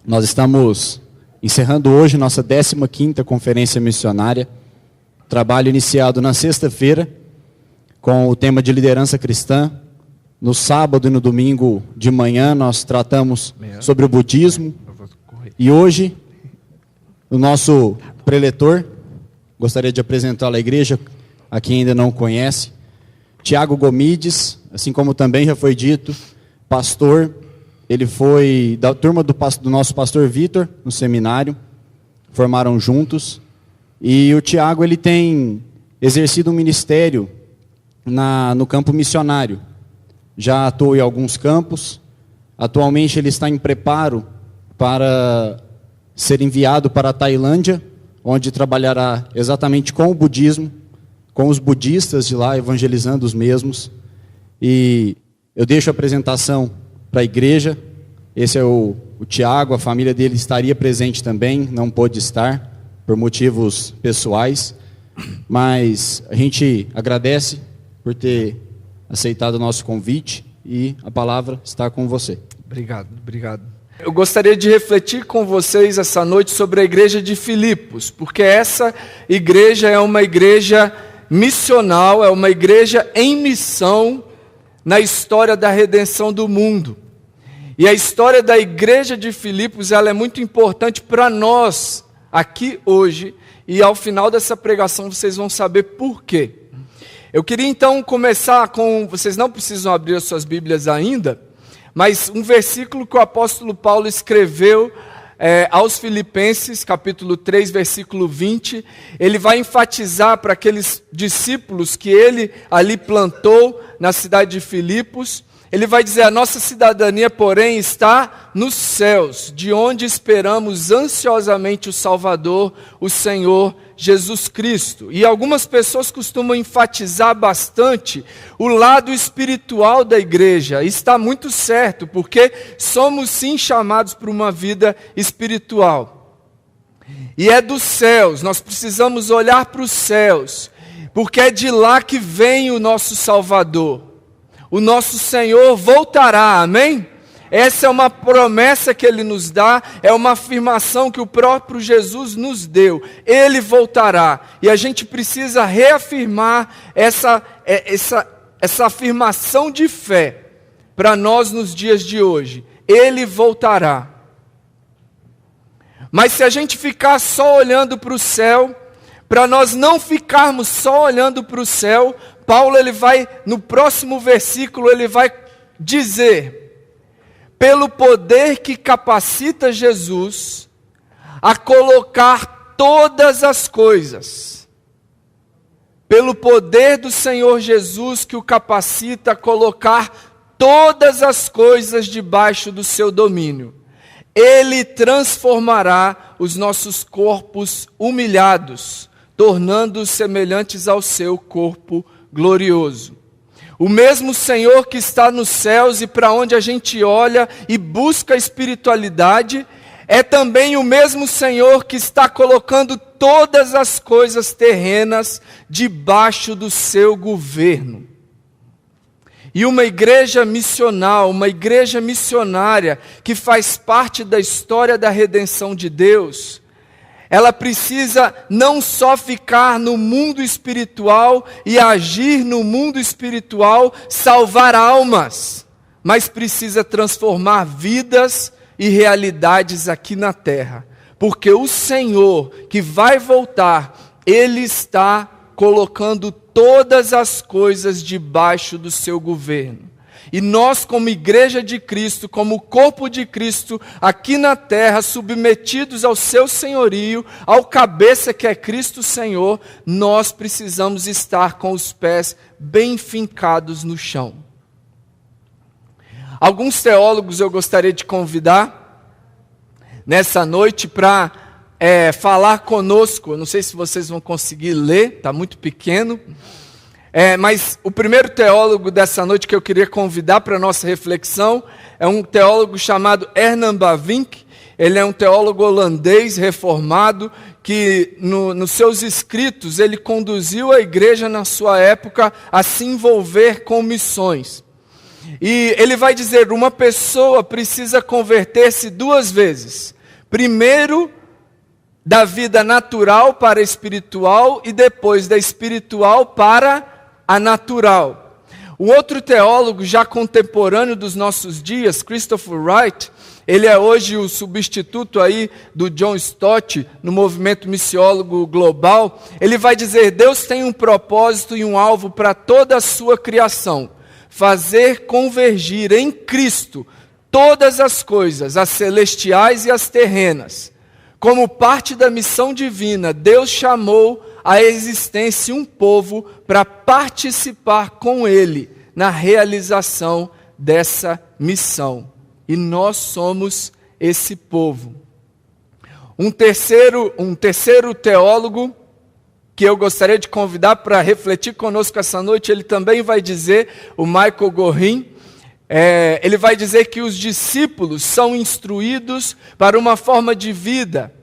Nós estamos encerrando hoje nossa 15ª Conferência Missionária, trabalho iniciado na sexta-feira, com o tema de liderança cristã. No sábado e no domingo de manhã nós tratamos sobre o budismo. E hoje, o nosso preletor, gostaria de apresentá-lo à igreja, a quem ainda não conhece, Tiago Gomides, assim como também já foi dito, pastor. Ele foi da turma do nosso pastor Vitor, no seminário, formaram juntos. E o Tiago, ele tem exercido um ministério no campo missionário. Já atuou em alguns campos. Atualmente ele está em preparo para ser enviado para a Tailândia, onde trabalhará exatamente com o budismo, com os budistas de lá, evangelizando os mesmos. E eu deixo a apresentação para a igreja. Esse é o Tiago, a família dele estaria presente também, não pôde estar por motivos pessoais, mas a gente agradece por ter aceitado o nosso convite e a palavra está com você. Obrigado. Eu gostaria de refletir com vocês essa noite sobre a igreja de Filipos, porque essa igreja é uma igreja missional, é uma igreja em missão na história da redenção do mundo. E a história da igreja de Filipos, ela é muito importante para nós aqui hoje, e ao final dessa pregação vocês vão saber por quê. Eu queria então começar com, vocês não precisam abrir as suas Bíblias ainda, mas um versículo que o apóstolo Paulo escreveu aos Filipenses, capítulo 3, versículo 20, ele vai enfatizar para aqueles discípulos que ele ali plantou na cidade de Filipos. Ele vai dizer: a nossa cidadania, porém, está nos céus, de onde esperamos ansiosamente o Salvador, o Senhor Jesus Cristo. E algumas pessoas costumam enfatizar bastante o lado espiritual da igreja. E está muito certo, porque somos sim chamados para uma vida espiritual. E é dos céus, nós precisamos olhar para os céus, porque é de lá que vem o nosso Salvador. O nosso Senhor voltará, amém? Essa é uma promessa que Ele nos dá, é uma afirmação que o próprio Jesus nos deu. Ele voltará, e a gente precisa reafirmar essa afirmação de fé para nós nos dias de hoje. Ele voltará. Mas se a gente ficar só olhando para o céu, para nós não ficarmos só olhando para o céu, Paulo, ele vai, no próximo versículo, ele vai dizer: pelo poder que capacita Jesus a colocar todas as coisas, pelo poder do Senhor Jesus que o capacita a colocar todas as coisas debaixo do seu domínio, Ele transformará os nossos corpos humilhados, tornando-os semelhantes ao seu corpo glorioso. O mesmo Senhor que está nos céus e para onde a gente olha e busca a espiritualidade, é também o mesmo Senhor que está colocando todas as coisas terrenas debaixo do seu governo. E uma igreja missional, uma igreja missionária que faz parte da história da redenção de Deus, ela precisa não só ficar no mundo espiritual e agir no mundo espiritual, salvar almas, mas precisa transformar vidas e realidades aqui na terra. Porque o Senhor que vai voltar, Ele está colocando todas as coisas debaixo do seu governo. E nós, como igreja de Cristo, como corpo de Cristo, aqui na terra, submetidos ao seu senhorio, ao cabeça que é Cristo Senhor, nós precisamos estar com os pés bem fincados no chão. Alguns teólogos eu gostaria de convidar nessa noite para falar conosco. Eu não sei se vocês vão conseguir ler, está muito pequeno. Mas o primeiro teólogo dessa noite que eu queria convidar para a nossa reflexão é um teólogo chamado Herman Bavinck. Ele é um teólogo holandês reformado que nos seus escritos ele conduziu a igreja na sua época a se envolver com missões. E ele vai dizer, uma pessoa precisa converter-se 2 vezes. Primeiro, da vida natural para a espiritual e depois da espiritual para a natural. O outro teólogo já contemporâneo dos nossos dias, Christopher Wright, ele é hoje o substituto aí do John Stott no movimento missiólogo global. Ele vai dizer, Deus tem um propósito e um alvo para toda a sua criação. Fazer convergir em Cristo todas as coisas, as celestiais e as terrenas. Como parte da missão divina, Deus chamou à existência um povo para participar com Ele na realização dessa missão. E nós somos esse povo. Um terceiro teólogo que eu gostaria de convidar para refletir conosco essa noite, ele também vai dizer, o Michael Gorin, ele vai dizer que os discípulos são instruídos para uma forma de vida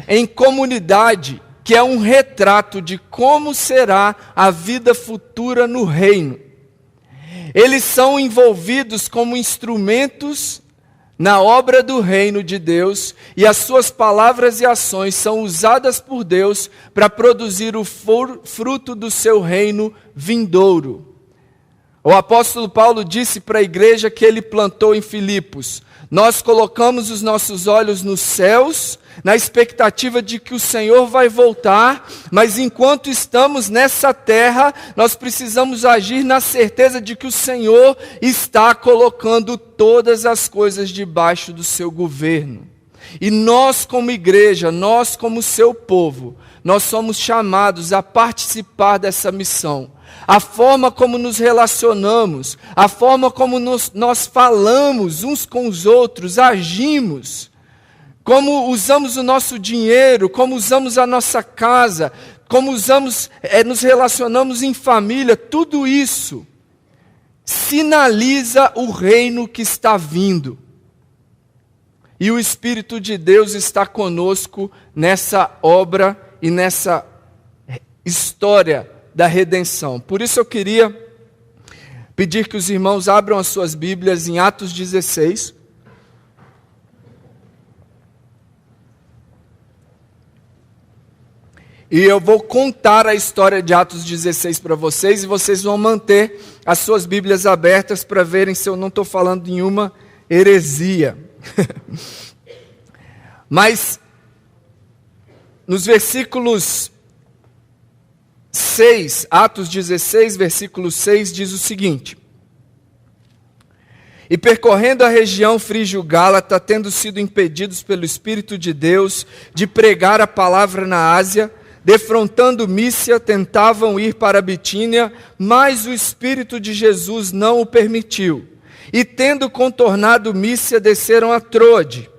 em comunidade, que é um retrato de como será a vida futura no reino. Eles são envolvidos como instrumentos na obra do reino de Deus, e as suas palavras e ações são usadas por Deus para produzir o fruto do seu reino vindouro. O apóstolo Paulo disse para a igreja que ele plantou em Filipos: nós colocamos os nossos olhos nos céus, na expectativa de que o Senhor vai voltar, mas enquanto estamos nessa terra, nós precisamos agir na certeza de que o Senhor está colocando todas as coisas debaixo do seu governo. E nós como igreja, nós como seu povo, nós somos chamados a participar dessa missão. A forma como nos relacionamos, a forma como nós falamos uns com os outros, agimos, como usamos o nosso dinheiro, como usamos a nossa casa, como nos relacionamos em família, tudo isso sinaliza o reino que está vindo. E o Espírito de Deus está conosco nessa obra e nessa história da redenção. Por isso eu queria pedir que os irmãos abram as suas Bíblias em Atos 16. E eu vou contar a história de Atos 16 para vocês, e vocês vão manter as suas Bíblias abertas para verem se eu não estou falando nenhuma heresia. Mas, nos versículos 6, Atos 16, versículo 6, diz o seguinte: e percorrendo a região frígio-gálata, tendo sido impedidos pelo Espírito de Deus de pregar a palavra na Ásia, defrontando Mísia, tentavam ir para a Bitínia, mas o Espírito de Jesus não o permitiu. E tendo contornado Mísia, desceram a Troade.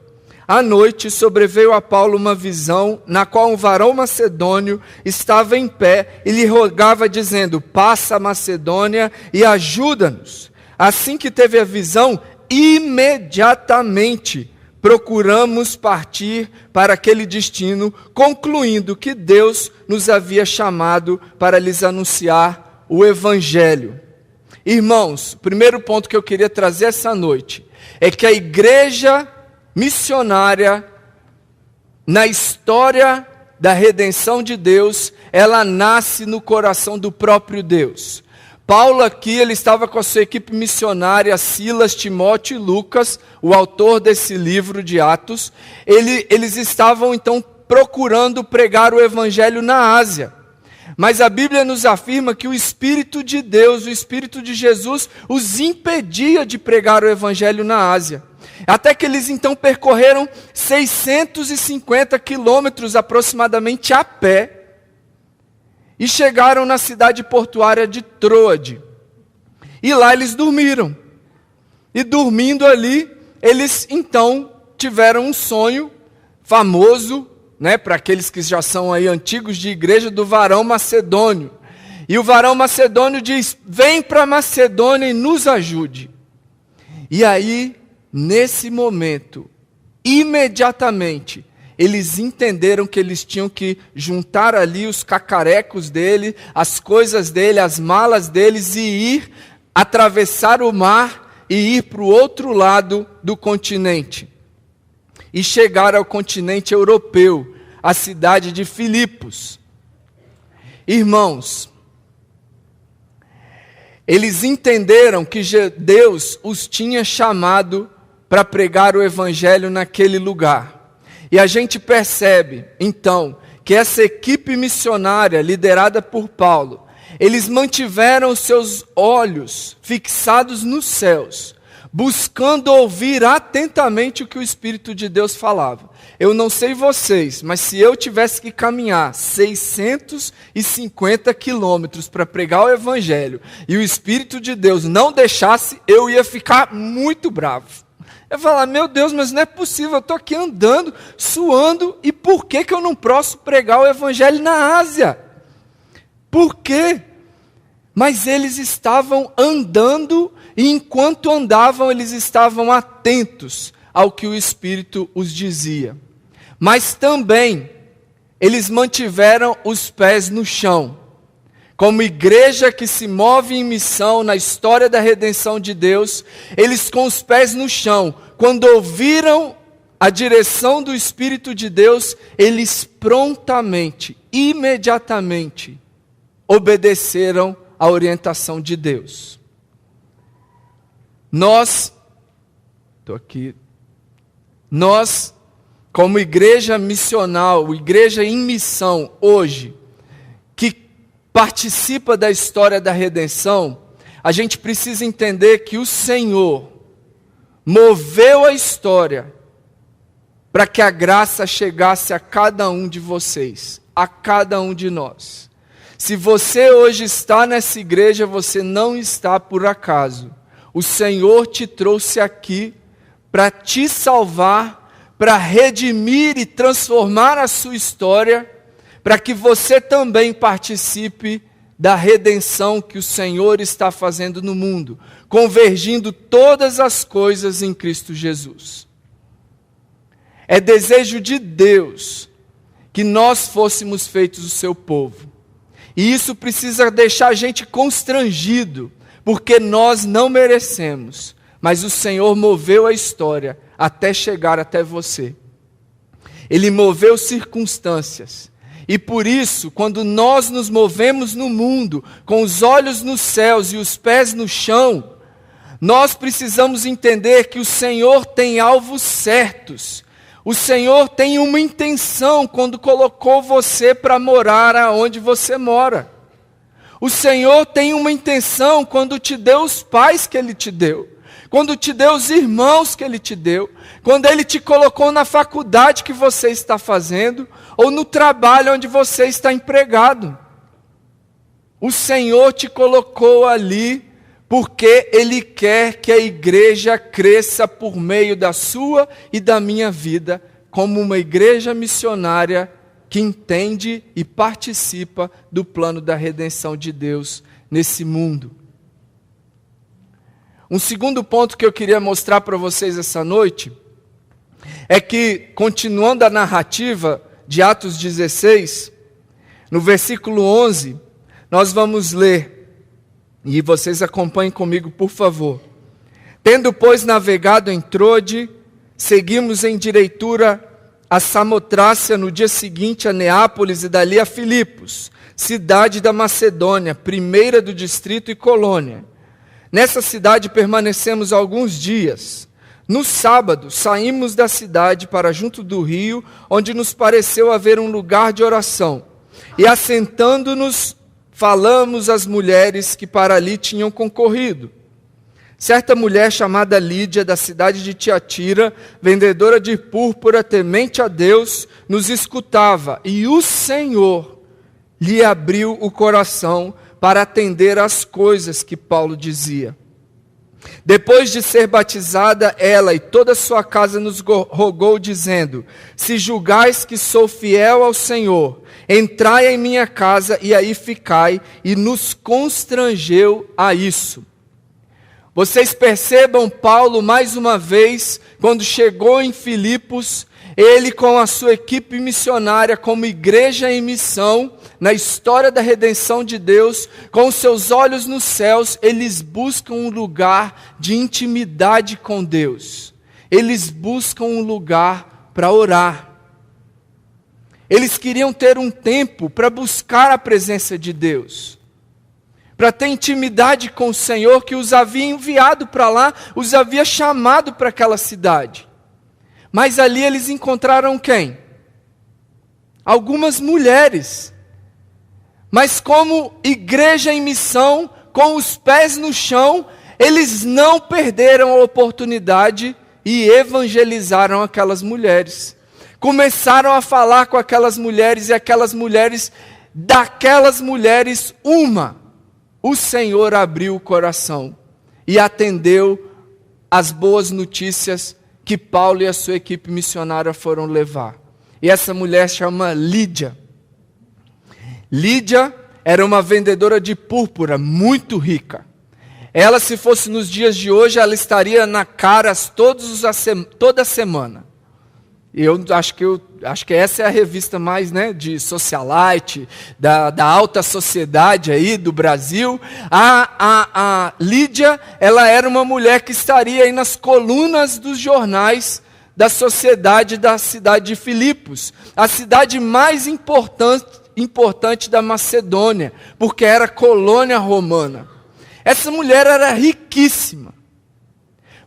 À noite sobreveio a Paulo uma visão, na qual um varão macedônio estava em pé e lhe rogava, dizendo: passa a Macedônia e ajuda-nos. Assim que teve a visão, imediatamente procuramos partir para aquele destino, concluindo que Deus nos havia chamado para lhes anunciar o Evangelho. Irmãos, o primeiro ponto que eu queria trazer essa noite é que a igreja missionária, na história da redenção de Deus, ela nasce no coração do próprio Deus. Paulo aqui, ele estava com a sua equipe missionária, Silas, Timóteo e Lucas, o autor desse livro de Atos. Eles estavam então procurando pregar o Evangelho na Ásia. Mas a Bíblia nos afirma que o Espírito de Deus, o Espírito de Jesus, os impedia de pregar o Evangelho na Ásia. Até que eles então percorreram 650 quilômetros aproximadamente a pé, e chegaram na cidade portuária de Troade. E lá eles dormiram. E dormindo ali, eles então tiveram um sonho famoso, para aqueles que já são aí antigos de igreja, do varão macedônio. E o varão macedônio diz: vem para Macedônia e nos ajude. E aí, nesse momento, imediatamente, eles entenderam que eles tinham que juntar ali os cacarecos dele, as coisas dele, as malas deles, e ir atravessar o mar e ir para o outro lado do continente. E chegar ao continente europeu, a cidade de Filipos. Irmãos, eles entenderam que Deus os tinha chamado para pregar o evangelho naquele lugar. E a gente percebe, então, que essa equipe missionária, liderada por Paulo, eles mantiveram os seus olhos fixados nos céus, buscando ouvir atentamente o que o Espírito de Deus falava. Eu não sei vocês, mas se eu tivesse que caminhar 650 quilômetros para pregar o Evangelho e o Espírito de Deus não deixasse, eu ia ficar muito bravo. Eu ia falar, meu Deus, mas não é possível, eu estou aqui andando, suando, e por que eu não posso pregar o Evangelho na Ásia? Por quê? Mas eles estavam andando, e enquanto andavam, eles estavam atentos ao que o Espírito os dizia. Mas também, eles mantiveram os pés no chão. Como igreja que se move em missão na história da redenção de Deus, eles com os pés no chão, quando ouviram a direção do Espírito de Deus, eles prontamente, imediatamente, obedeceram à orientação de Deus. Nós, como igreja missional, igreja em missão hoje, que participa da história da redenção, a gente precisa entender que o Senhor moveu a história para que a graça chegasse a cada um de vocês, a cada um de nós. Se você hoje está nessa igreja, você não está por acaso. O Senhor te trouxe aqui para te salvar, para redimir e transformar a sua história, para que você também participe da redenção que o Senhor está fazendo no mundo, convergindo todas as coisas em Cristo Jesus. É desejo de Deus que nós fôssemos feitos o seu povo. E isso precisa deixar a gente constrangido, porque nós não merecemos, mas o Senhor moveu a história até chegar até você. Ele moveu circunstâncias. E por isso, quando nós nos movemos no mundo, com os olhos nos céus e os pés no chão, nós precisamos entender que o Senhor tem alvos certos. O Senhor tem uma intenção quando colocou você para morar aonde você mora. O Senhor tem uma intenção quando te deu os pais que Ele te deu, quando te deu os irmãos que Ele te deu, quando Ele te colocou na faculdade que você está fazendo, ou no trabalho onde você está empregado. O Senhor te colocou ali porque Ele quer que a igreja cresça por meio da sua e da minha vida, como uma igreja missionária que entende e participa do plano da redenção de Deus nesse mundo. Um segundo ponto que eu queria mostrar para vocês essa noite é que, continuando a narrativa de Atos 16, no versículo 11, nós vamos ler, e vocês acompanhem comigo, por favor. Tendo, pois, navegado em Trode, seguimos em direitura a Samotrácia, no dia seguinte a Neápolis e dali a Filipos, cidade da Macedônia, primeira do distrito e colônia. Nessa cidade permanecemos alguns dias. No sábado, saímos da cidade para junto do rio, onde nos pareceu haver um lugar de oração. E assentando-nos, falamos às mulheres que para ali tinham concorrido. Certa mulher chamada Lídia, da cidade de Tiatira, vendedora de púrpura, temente a Deus, nos escutava, e o Senhor lhe abriu o coração para atender às coisas que Paulo dizia. Depois de ser batizada, ela e toda a sua casa nos rogou, dizendo: se julgais que sou fiel ao Senhor, entrai em minha casa e aí ficai, e nos constrangeu a isso. Vocês percebam Paulo mais uma vez, quando chegou em Filipos, Ele, com a sua equipe missionária, como igreja em missão, na história da redenção de Deus, com os seus olhos nos céus, eles buscam um lugar de intimidade com Deus. Eles buscam um lugar para orar. Eles queriam ter um tempo para buscar a presença de Deus, para ter intimidade com o Senhor que os havia enviado para lá, os havia chamado para aquela cidade. Mas ali eles encontraram quem? Algumas mulheres. Mas como igreja em missão, com os pés no chão, eles não perderam a oportunidade e evangelizaram aquelas mulheres. Começaram a falar com aquelas mulheres, e aquelas mulheres, daquelas mulheres, o Senhor abriu o coração e atendeu as boas notícias que Paulo e a sua equipe missionária foram levar. E essa mulher chama Lídia. Lídia era uma vendedora de púrpura muito rica. Ela, se fosse nos dias de hoje, ela estaria na Caras toda semana. Eu acho que essa é a revista mais, de socialite, da alta sociedade aí do Brasil. A Lídia, ela era uma mulher que estaria aí nas colunas dos jornais da sociedade da cidade de Filipos, a cidade mais importante da Macedônia, porque era colônia romana. Essa mulher era riquíssima,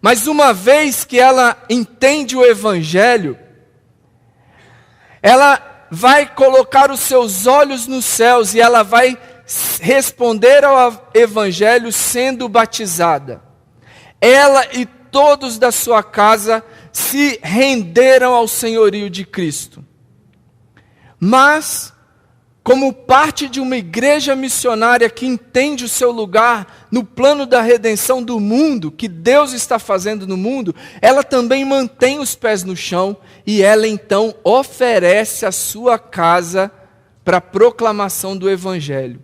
mas uma vez que ela entende o Evangelho, ela vai colocar os seus olhos nos céus e ela vai responder ao Evangelho sendo batizada. Ela e todos da sua casa se renderam ao senhorio de Cristo. Mas, como parte de uma igreja missionária que entende o seu lugar no plano da redenção do mundo, que Deus está fazendo no mundo, ela também mantém os pés no chão e ela então oferece a sua casa para a proclamação do Evangelho.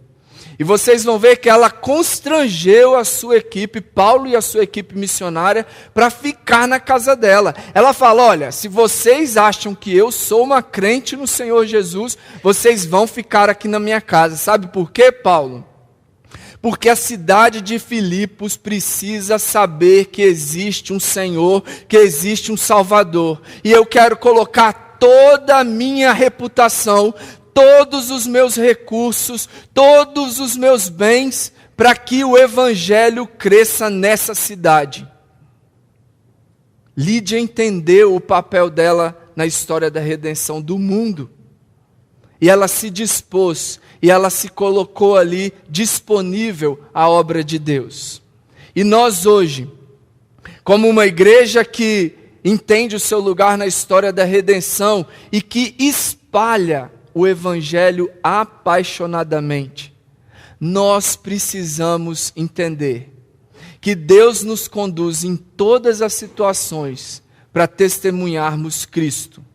E vocês vão ver que ela constrangeu a sua equipe, Paulo e a sua equipe missionária, para ficar na casa dela. Ela fala: olha, se vocês acham que eu sou uma crente no Senhor Jesus, vocês vão ficar aqui na minha casa. Sabe por quê, Paulo? Porque a cidade de Filipos precisa saber que existe um Senhor, que existe um Salvador. E eu quero colocar toda a minha reputação, todos os meus recursos, todos os meus bens, para que o Evangelho cresça nessa cidade. Lídia entendeu o papel dela na história da redenção do mundo. E ela se dispôs, e ela se colocou ali disponível à obra de Deus. E nós hoje, como uma igreja que entende o seu lugar na história da redenção e que espalha o Evangelho apaixonadamente, nós precisamos entender que Deus nos conduz em todas as situações para testemunharmos Cristo.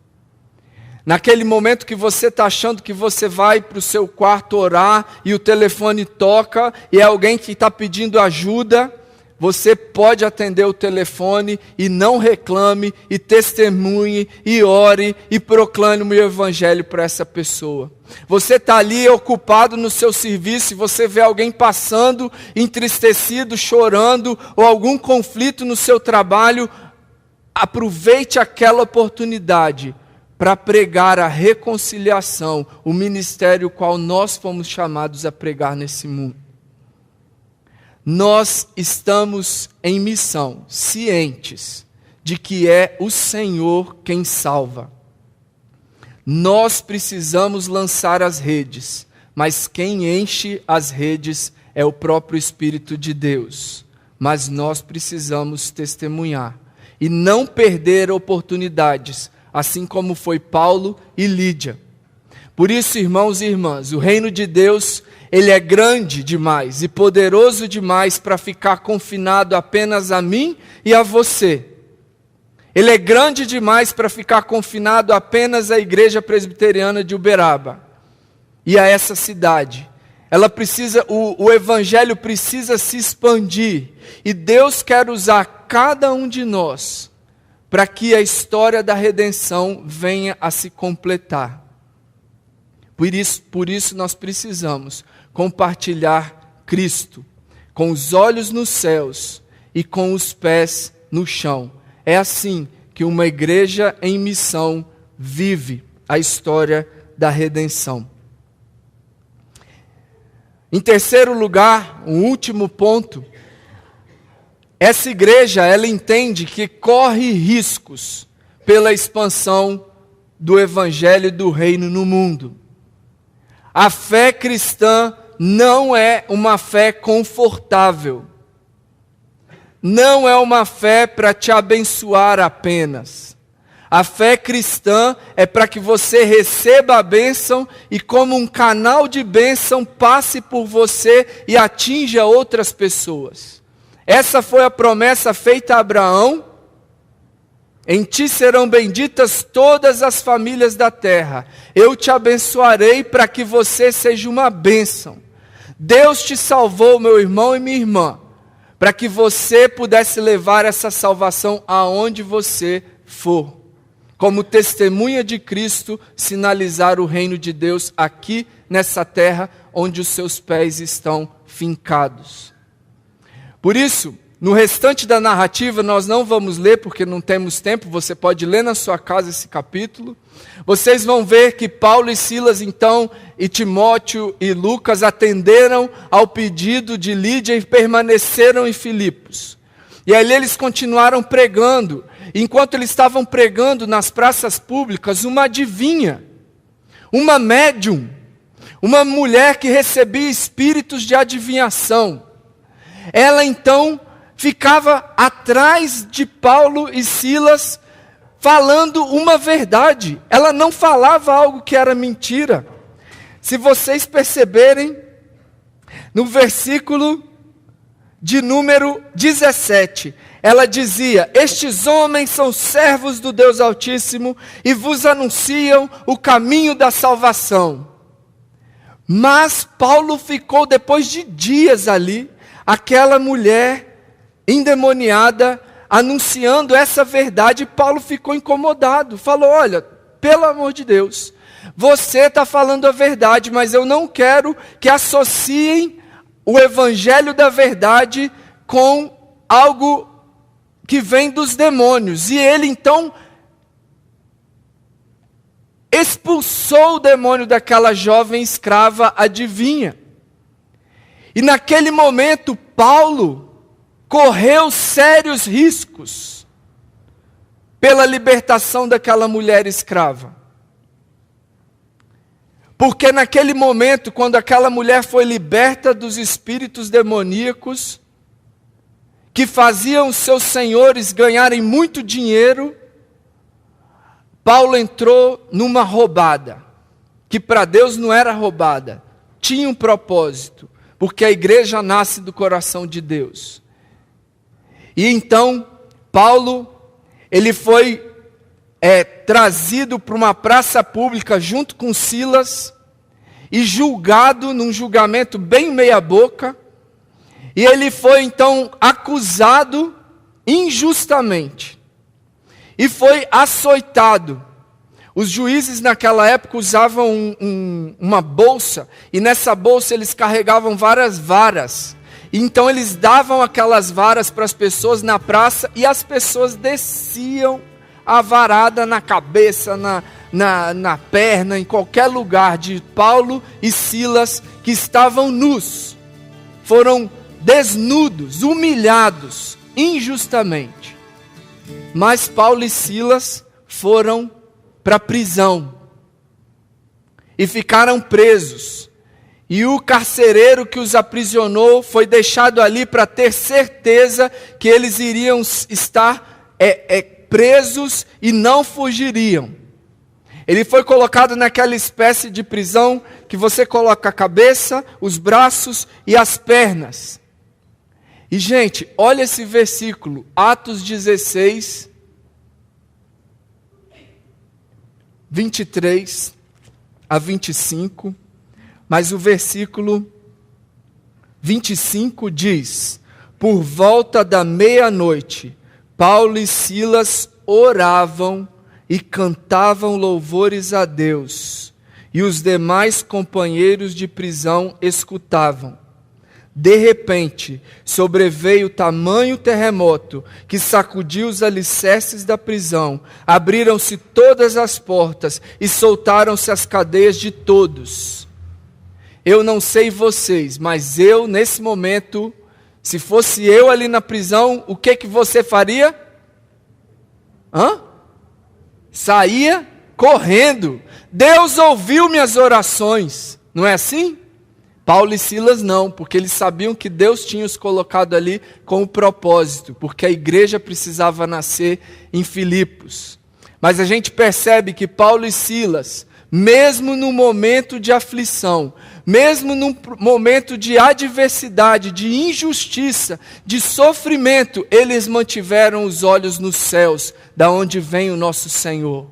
Naquele momento que você está achando que você vai para o seu quarto orar e o telefone toca e é alguém que está pedindo ajuda, você pode atender o telefone e não reclame, e testemunhe, e ore, e proclame o Evangelho para essa pessoa. Você está ali ocupado no seu serviço e você vê alguém passando, entristecido, chorando, ou algum conflito no seu trabalho, aproveite aquela oportunidade para pregar a reconciliação, o ministério qual nós fomos chamados a pregar nesse mundo. Nós estamos em missão, cientes de que é o Senhor quem salva. Nós precisamos lançar as redes, mas quem enche as redes é o próprio Espírito de Deus. Mas nós precisamos testemunhar e não perder oportunidades, assim como foi Paulo e Lídia. Por isso, irmãos e irmãs, o reino de Deus, ele é grande demais e poderoso demais para ficar confinado apenas a mim e a você. Ele é grande demais para ficar confinado apenas à igreja presbiteriana de Uberaba e a essa cidade. Ela precisa, o evangelho precisa se expandir e Deus quer usar cada um de nós para que a história da redenção venha a se completar. Por isso nós precisamos compartilhar Cristo, com os olhos nos céus e com os pés no chão. É assim que uma igreja em missão vive a história da redenção. Em terceiro lugar, um último ponto, essa igreja, ela entende que corre riscos pela expansão do evangelho e do reino no mundo. A fé cristã não é uma fé confortável. Não é uma fé para te abençoar apenas. A fé cristã é para que você receba a bênção e, como um canal de bênção, passe por você e atinja outras pessoas. Essa foi a promessa feita a Abraão. Em ti serão benditas todas as famílias da terra. Eu te abençoarei para que você seja uma bênção. Deus te salvou, meu irmão e minha irmã, para que você pudesse levar essa salvação aonde você for. Como testemunha de Cristo, sinalizar o reino de Deus aqui nessa terra onde os seus pés estão fincados. Por isso, no restante da narrativa, nós não vamos ler, porque não temos tempo, você pode ler na sua casa esse capítulo. Vocês vão ver que Paulo e Silas, então, e Timóteo e Lucas atenderam ao pedido de Lídia e permaneceram em Filipos. E ali eles continuaram pregando. Enquanto eles estavam pregando nas praças públicas, uma adivinha, uma médium, uma mulher que recebia espíritos de adivinhação, ela então ficava atrás de Paulo e Silas, falando uma verdade. Ela não falava algo que era mentira. Se vocês perceberem, no versículo de número 17, ela dizia: estes homens são servos do Deus Altíssimo e vos anunciam o caminho da salvação. Mas Paulo ficou, depois de dias ali, aquela mulher endemoniada, anunciando essa verdade, e Paulo ficou incomodado, falou: olha, pelo amor de Deus, você está falando a verdade, mas eu não quero que associem o evangelho da verdade com algo que vem dos demônios. E ele então expulsou o demônio daquela jovem escrava adivinha. E naquele momento, Paulo correu sérios riscos pela libertação daquela mulher escrava. Porque naquele momento, quando aquela mulher foi liberta dos espíritos demoníacos, que faziam seus senhores ganharem muito dinheiro, Paulo entrou numa roubada, que para Deus não era roubada, tinha um propósito, porque a igreja nasce do coração de Deus. E então, Paulo, ele foi trazido para uma praça pública junto com Silas e julgado num julgamento bem meia boca. E ele foi então acusado injustamente e foi açoitado. Os juízes naquela época usavam uma bolsa, e nessa bolsa eles carregavam várias varas. Então eles davam aquelas varas para as pessoas na praça, e as pessoas desciam a varada na cabeça, na perna, em qualquer lugar de Paulo e Silas, que estavam nus. Foram desnudos, humilhados, injustamente. Mas Paulo e Silas foram para a prisão e ficaram presos. E o carcereiro que os aprisionou foi deixado ali para ter certeza que eles iriam estar presos e não fugiriam. Ele foi colocado naquela espécie de prisão que você coloca a cabeça, os braços e as pernas. E gente, olha esse versículo, Atos 16, 23 a 25, mas o versículo 25 diz: por volta da meia-noite, Paulo e Silas oravam e cantavam louvores a Deus, e os demais companheiros de prisão escutavam. De repente, sobreveio tamanho terremoto que sacudiu os alicerces da prisão, abriram-se todas as portas e soltaram-se as cadeias de todos. Eu não sei vocês, mas eu, nesse momento, se fosse eu ali na prisão, o que você faria? Saía correndo. Deus ouviu minhas orações, não é assim? Paulo e Silas não, porque eles sabiam que Deus tinha os colocado ali com o propósito, porque a igreja precisava nascer em Filipos. Mas a gente percebe que Paulo e Silas, mesmo no momento de aflição, mesmo num momento de adversidade, de injustiça, de sofrimento, eles mantiveram os olhos nos céus, da onde vem o nosso Senhor.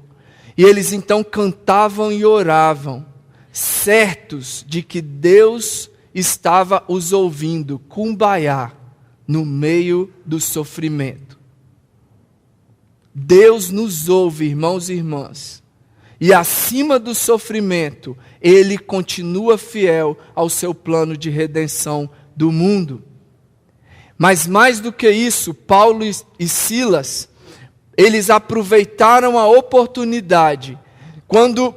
E eles então cantavam e oravam, certos de que Deus estava os ouvindo, cumbaiá, no meio do sofrimento. Deus nos ouve, irmãos e irmãs, e acima do sofrimento, Ele continua fiel ao seu plano de redenção do mundo. Mas mais do que isso, Paulo e Silas, eles aproveitaram a oportunidade, quando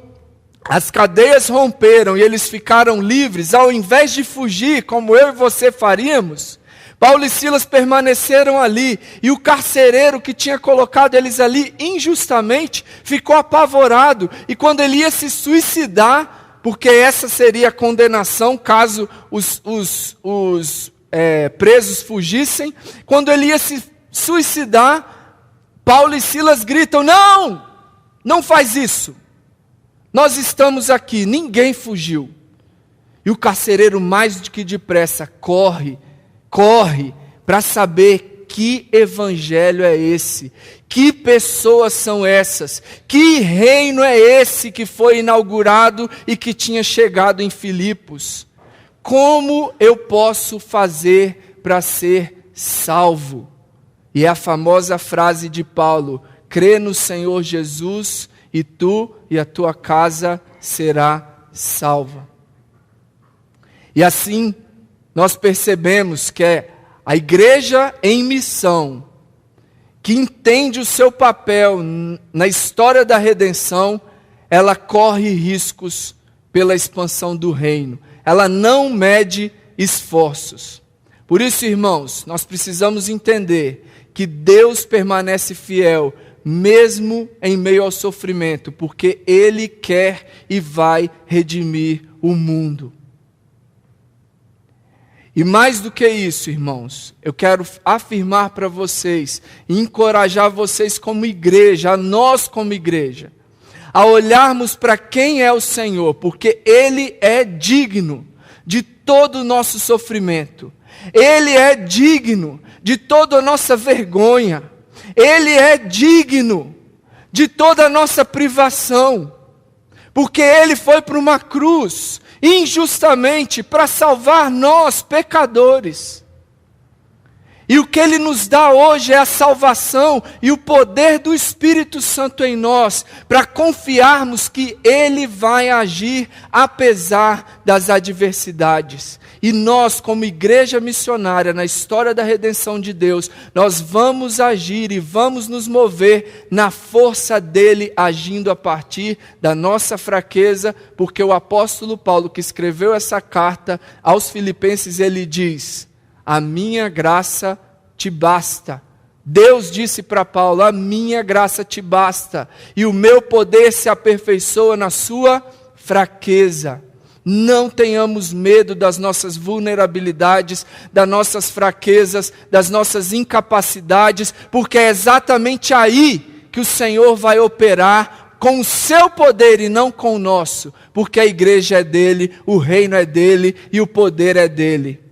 as cadeias romperam e eles ficaram livres, ao invés de fugir, como eu e você faríamos, Paulo e Silas permaneceram ali, e o carcereiro que tinha colocado eles ali injustamente, ficou apavorado, e quando ele ia se suicidar, porque essa seria a condenação caso os presos fugissem, quando ele ia se suicidar, Paulo e Silas gritam: não faz isso. Nós estamos aqui, ninguém fugiu. E o carcereiro mais do que depressa corre para saber que evangelho é esse, que pessoas são essas, que reino é esse que foi inaugurado e que tinha chegado em Filipos. Como eu posso fazer para ser salvo? E é a famosa frase de Paulo: crê no Senhor Jesus e tu e a tua casa será salva. E assim nós percebemos que é a igreja em missão, que entende o seu papel na história da redenção, ela corre riscos pela expansão do reino, ela não mede esforços. Por isso, irmãos, nós precisamos entender que Deus permanece fiel mesmo em meio ao sofrimento, porque Ele quer e vai redimir o mundo. E mais do que isso, irmãos, eu quero afirmar para vocês, e encorajar vocês como igreja, a nós como igreja, a olharmos para quem é o Senhor, porque Ele é digno de todo o nosso sofrimento, Ele é digno de toda a nossa vergonha, Ele é digno de toda a nossa privação, porque Ele foi para uma cruz, injustamente, para salvar nós, pecadores. E o que Ele nos dá hoje é a salvação e o poder do Espírito Santo em nós, para confiarmos que Ele vai agir apesar das adversidades. E nós, como igreja missionária, na história da redenção de Deus, nós vamos agir e vamos nos mover na força dEle, agindo a partir da nossa fraqueza, porque o apóstolo Paulo, que escreveu essa carta aos Filipenses, ele diz: a minha graça te basta. Deus disse para Paulo: a minha graça te basta, e o meu poder se aperfeiçoa na sua fraqueza. Não tenhamos medo das nossas vulnerabilidades, das nossas fraquezas, das nossas incapacidades, porque é exatamente aí que o Senhor vai operar com o seu poder e não com o nosso, porque a igreja é dele, o reino é dele e o poder é dele.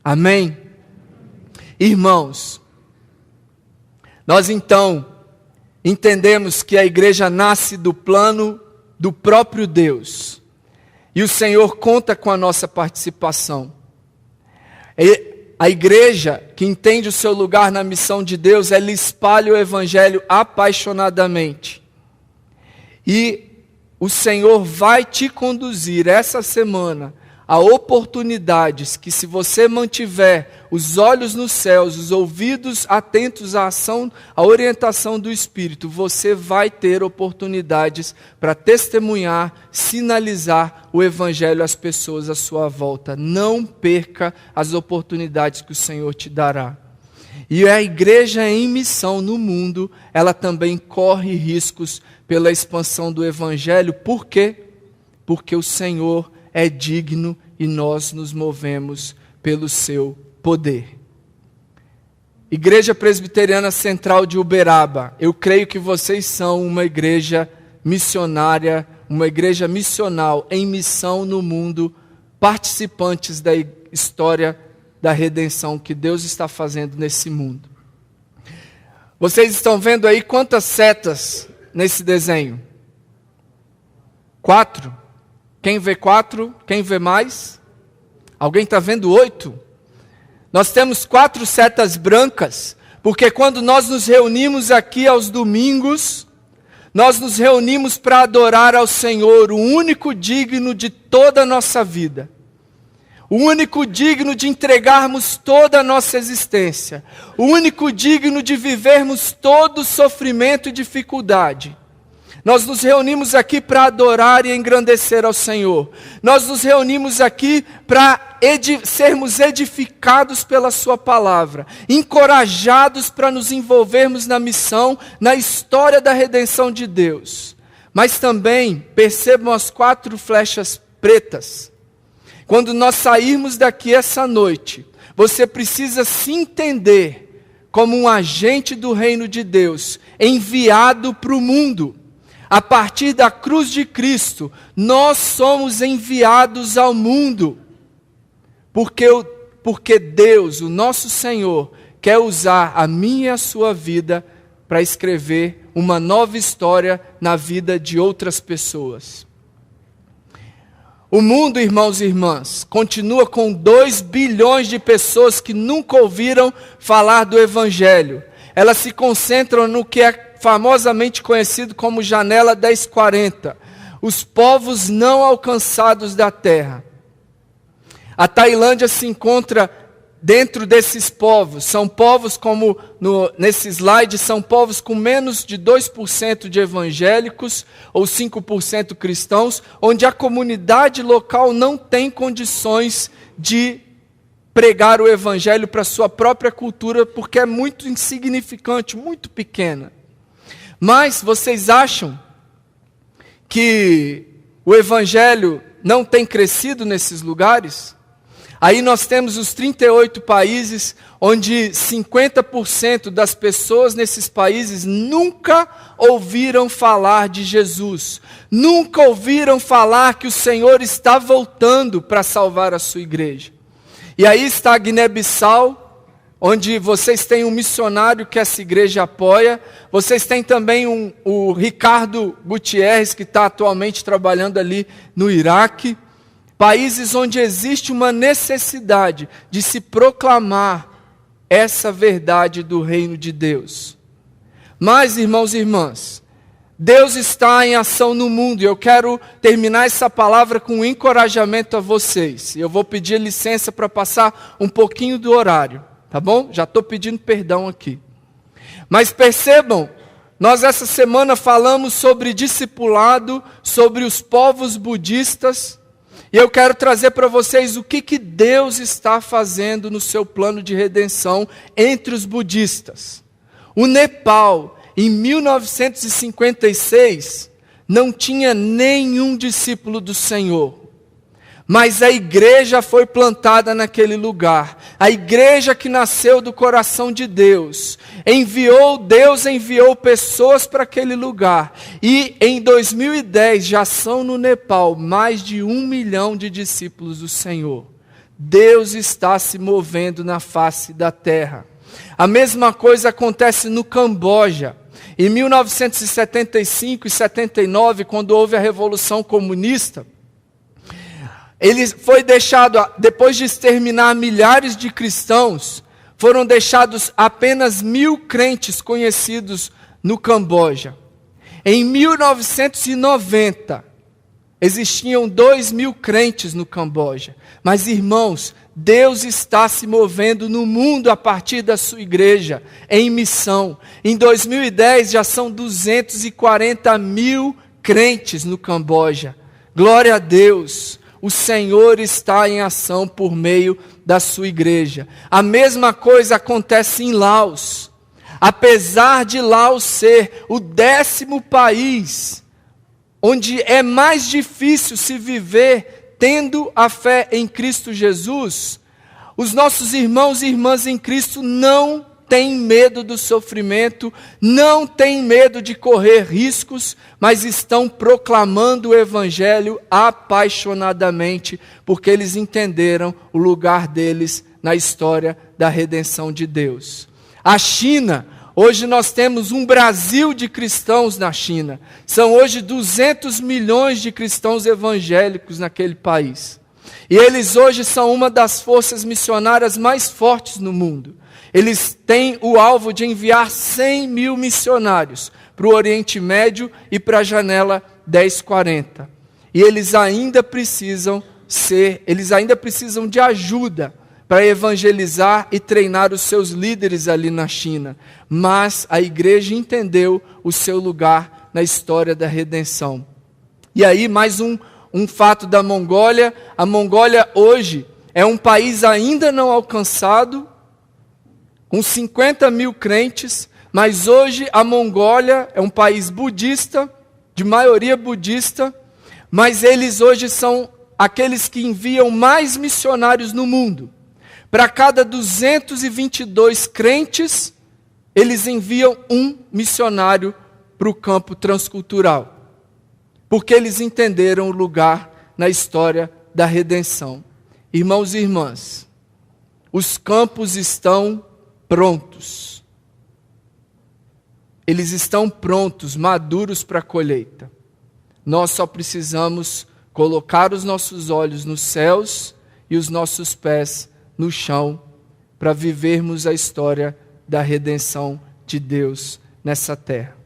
Amém? Irmãos, nós então entendemos que a igreja nasce do plano do próprio Deus, e o Senhor conta com a nossa participação. a igreja que entende o seu lugar na missão de Deus, ela espalha o evangelho apaixonadamente. E o Senhor vai te conduzir essa semana a oportunidades que, se você mantiver os olhos nos céus, os ouvidos atentos à ação, à orientação do Espírito, você vai ter oportunidades para testemunhar, sinalizar o Evangelho às pessoas à sua volta. Não perca as oportunidades que o Senhor te dará. E a igreja em missão no mundo, ela também corre riscos pela expansão do Evangelho. Por quê? Porque o Senhor é digno e nós nos movemos pelo seu poder. Igreja Presbiteriana Central de Uberaba, eu creio que vocês são uma igreja missionária, uma igreja missional em missão no mundo, participantes da história da redenção que Deus está fazendo nesse mundo. Vocês estão vendo aí quantas setas nesse desenho? 4? Quem vê 4? Quem vê mais? Alguém está vendo 8? Nós temos 4 setas brancas, porque quando nós nos reunimos aqui aos domingos, nós nos reunimos para adorar ao Senhor, o único digno de toda a nossa vida. O único digno de entregarmos toda a nossa existência. O único digno de vivermos todo sofrimento e dificuldade. Nós nos reunimos aqui para adorar e engrandecer ao Senhor. Nós nos reunimos aqui para sermos edificados pela Sua palavra, encorajados para nos envolvermos na missão, na história da redenção de Deus. Mas também percebam as 4 flechas pretas. Quando nós sairmos daqui essa noite, você precisa se entender como um agente do reino de Deus, enviado para o mundo. A partir da cruz de Cristo, nós somos enviados ao mundo. Porque Deus, o nosso Senhor, quer usar a minha e a sua vida para escrever uma nova história na vida de outras pessoas. O mundo, irmãos e irmãs, continua com 2 bilhões de pessoas que nunca ouviram falar do Evangelho. Elas se concentram no que é famosamente conhecido como janela 1040, os povos não alcançados da terra. A Tailândia se encontra dentro desses povos. São povos, como nesse slide, são povos com menos de 2% de evangélicos ou 5% cristãos, onde a comunidade local não tem condições de pregar o evangelho para a sua própria cultura, porque é muito insignificante, muito pequena. Mas vocês acham que o evangelho não tem crescido nesses lugares? Aí nós temos os 38 países, onde 50% das pessoas nesses países nunca ouviram falar de Jesus. Nunca ouviram falar que o Senhor está voltando para salvar a sua igreja. E aí está a Guiné-Bissau, onde vocês têm um missionário que essa igreja apoia. Vocês têm também o Ricardo Gutierrez, que está atualmente trabalhando ali no Iraque. Países onde existe uma necessidade de se proclamar essa verdade do reino de Deus. Mas, irmãos e irmãs, Deus está em ação no mundo, e eu quero terminar essa palavra com um encorajamento a vocês. Eu vou pedir licença para passar um pouquinho do horário, tá bom? Já estou pedindo perdão aqui. Mas percebam, nós essa semana falamos sobre discipulado, sobre os povos budistas, e eu quero trazer para vocês o que Deus está fazendo no seu plano de redenção entre os budistas. O Nepal, em 1956, não tinha nenhum discípulo do Senhor. Mas a igreja foi plantada naquele lugar. A igreja que nasceu do coração de Deus. Deus enviou pessoas para aquele lugar. E em 2010 já são no Nepal mais de 1 milhão de discípulos do Senhor. Deus está se movendo na face da terra. A mesma coisa acontece no Camboja. Em 1975 e 79, quando houve a Revolução Comunista, Ele foi deixado, depois de exterminar milhares de cristãos, foram deixados apenas 1.000 crentes conhecidos no Camboja. Em 1990, existiam 2.000 crentes no Camboja. Mas, irmãos, Deus está se movendo no mundo a partir da sua igreja, em missão. Em 2010, já são 240.000 crentes no Camboja. Glória a Deus! O Senhor está em ação por meio da sua igreja. A mesma coisa acontece em Laos. Apesar de Laos ser o 10º país onde é mais difícil se viver tendo a fé em Cristo Jesus, os nossos irmãos e irmãs em Cristo não têm medo do sofrimento, não têm medo de correr riscos, mas estão proclamando o Evangelho apaixonadamente, porque eles entenderam o lugar deles na história da redenção de Deus. A China, hoje nós temos um Brasil de cristãos na China. São hoje 200 milhões de cristãos evangélicos naquele país. E eles hoje são uma das forças missionárias mais fortes no mundo. Eles têm o alvo de enviar 100.000 missionários para o Oriente Médio e para a janela 1040. E eles ainda precisam de ajuda para evangelizar e treinar os seus líderes ali na China. Mas a igreja entendeu o seu lugar na história da redenção. E aí mais um fato da Mongólia. A Mongólia hoje é um país ainda não alcançado, com 50.000 crentes, mas hoje a Mongólia é um país budista, de maioria budista, mas eles hoje são aqueles que enviam mais missionários no mundo. Para cada 222 crentes, eles enviam um missionário para o campo transcultural, porque eles entenderam o lugar na história da redenção. Irmãos e irmãs, os campos estão prontos. Eles estão prontos, maduros para a colheita. Nós só precisamos colocar os nossos olhos nos céus e os nossos pés no chão para vivermos a história da redenção de Deus nessa terra.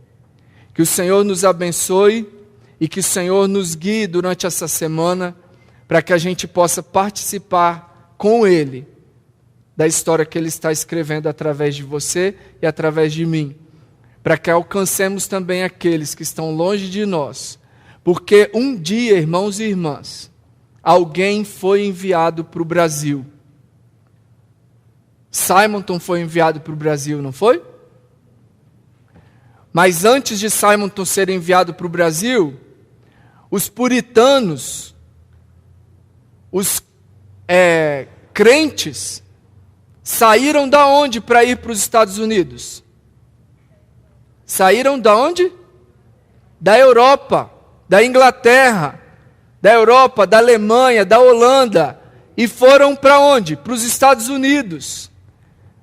Que o Senhor nos abençoe e que o Senhor nos guie durante essa semana para que a gente possa participar com Ele da história que Ele está escrevendo através de você e através de mim, para que alcancemos também aqueles que estão longe de nós, porque um dia, irmãos e irmãs, alguém foi enviado para o Brasil. Simonton foi enviado para o Brasil, não foi? Mas antes de Simonton ser enviado para o Brasil, os puritanos, os crentes, saíram da onde para ir para os Estados Unidos? Saíram da onde? Da Europa, da Inglaterra, da Europa, da Alemanha, da Holanda, e foram para onde? Para os Estados Unidos.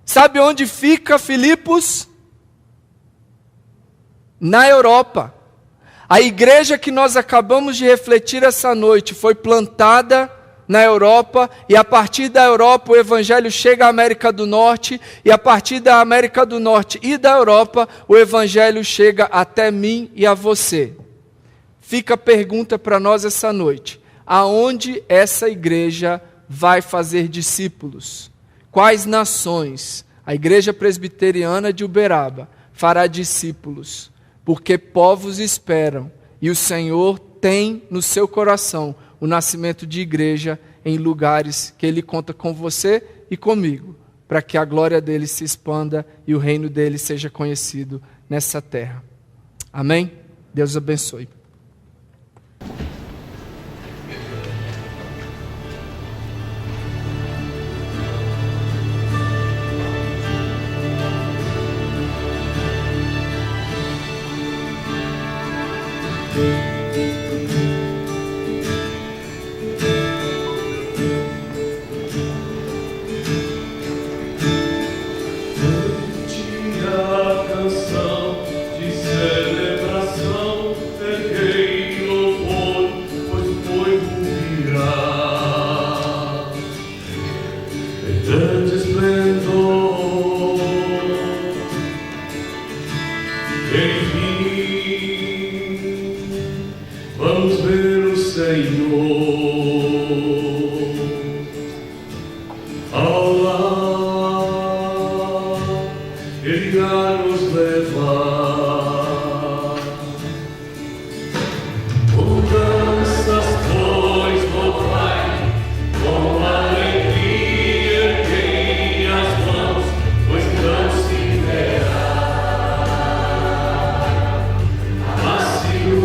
Sabe onde fica Filipos? Na Europa. A igreja que nós acabamos de refletir essa noite foi plantada na Europa, e a partir da Europa o Evangelho chega à América do Norte, e a partir da América do Norte e da Europa, o Evangelho chega até mim e a você. Fica a pergunta para nós essa noite: aonde essa igreja vai fazer discípulos? Quais nações a Igreja Presbiteriana de Uberaba fará discípulos? Porque povos esperam, e o Senhor tem no seu coração o nascimento de igreja em lugares que Ele conta com você e comigo, para que a glória dEle se expanda e o reino dEle seja conhecido nessa terra. Amém? Deus abençoe. Canção de celebração. Senhor. Ao lar Ele irá nos levar. Com danças, pois, louvai, com alegria erguei as mãos, pois não se verá. Mas se o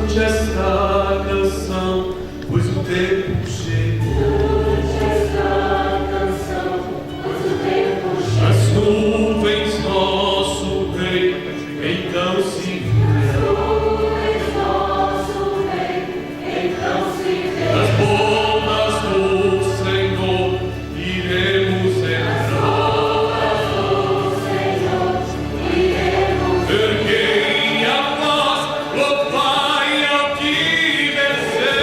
cante esta canção, pois o tempo chegou. Cante esta canção, pois o tempo chegou. As nuvens, nosso Rei, então se verão. As nuvens, nosso Rei, então se verão. Nas bodas do Senhor iremos entrar. Nas bodas do Senhor iremos entrar. Erguei a voz, louvai ao que venceu.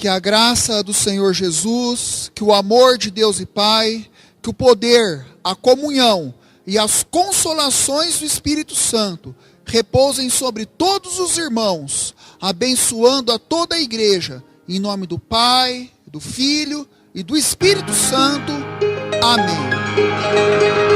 Que a graça do Senhor Jesus, que o amor de Deus e Pai, que o poder, a comunhão e as consolações do Espírito Santo repousem sobre todos os irmãos, abençoando a toda a igreja, em nome do Pai, do Filho e do Espírito Santo. Amém.